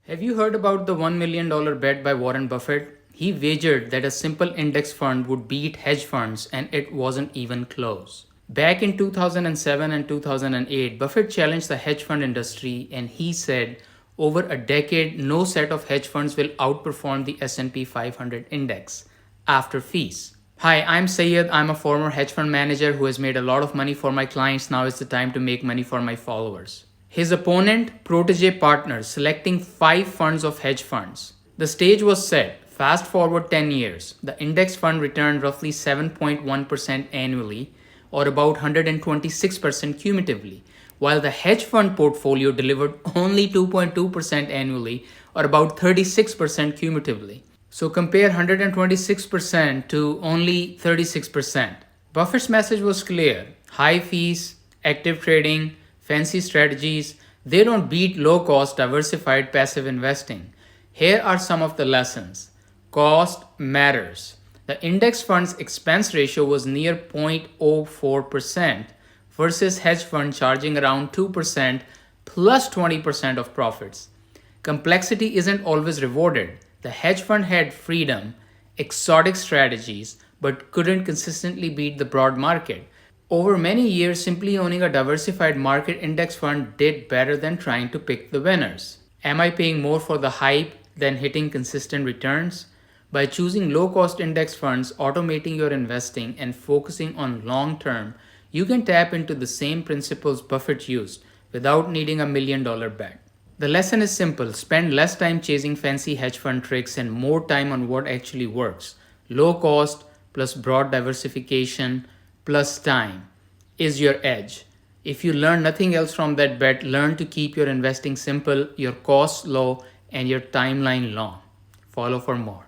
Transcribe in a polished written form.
Have you heard about the $1 million bet by Warren Buffett? He wagered that a simple index fund would beat hedge funds, and it wasn't even close. Back in 2007 and 2008, Buffett challenged the hedge fund industry and he said, over a decade, no set of hedge funds will outperform the S&P 500 index after fees. Hi, I'm Sayed. I'm a former hedge fund manager who has made a lot of money for my clients. Now is the time to make money for my followers. His opponent, protege partners, selecting 5 funds of hedge funds. The stage was set. Fast forward 10 years. The index fund returned roughly 7.1% annually, or about 126% cumulatively, while the hedge fund portfolio delivered only 2.2% annually, or about 36% cumulatively. So compare 126% to only 36%. Buffett's message was clear. High fees, active trading, fancy strategies, they don't beat low-cost, diversified passive investing. Here are some of the lessons. Cost matters. The index fund's expense ratio was near 0.04% versus hedge fund charging around 2% plus 20% of profits. Complexity isn't always rewarded. The hedge fund had freedom, exotic strategies, but couldn't consistently beat the broad market. Over many years, simply owning a diversified market index fund did better than trying to pick the winners. Am I paying more for the hype than hitting consistent returns? By choosing low-cost index funds, automating your investing, and focusing on long-term, you can tap into the same principles Buffett used without needing a $1 million bet. The lesson is simple. Spend less time chasing fancy hedge fund tricks and more time on what actually works. Low cost plus broad diversification plus time is your edge. If you learn nothing else from that bet, learn to keep your investing simple, your costs low, and your timeline long. Follow for more.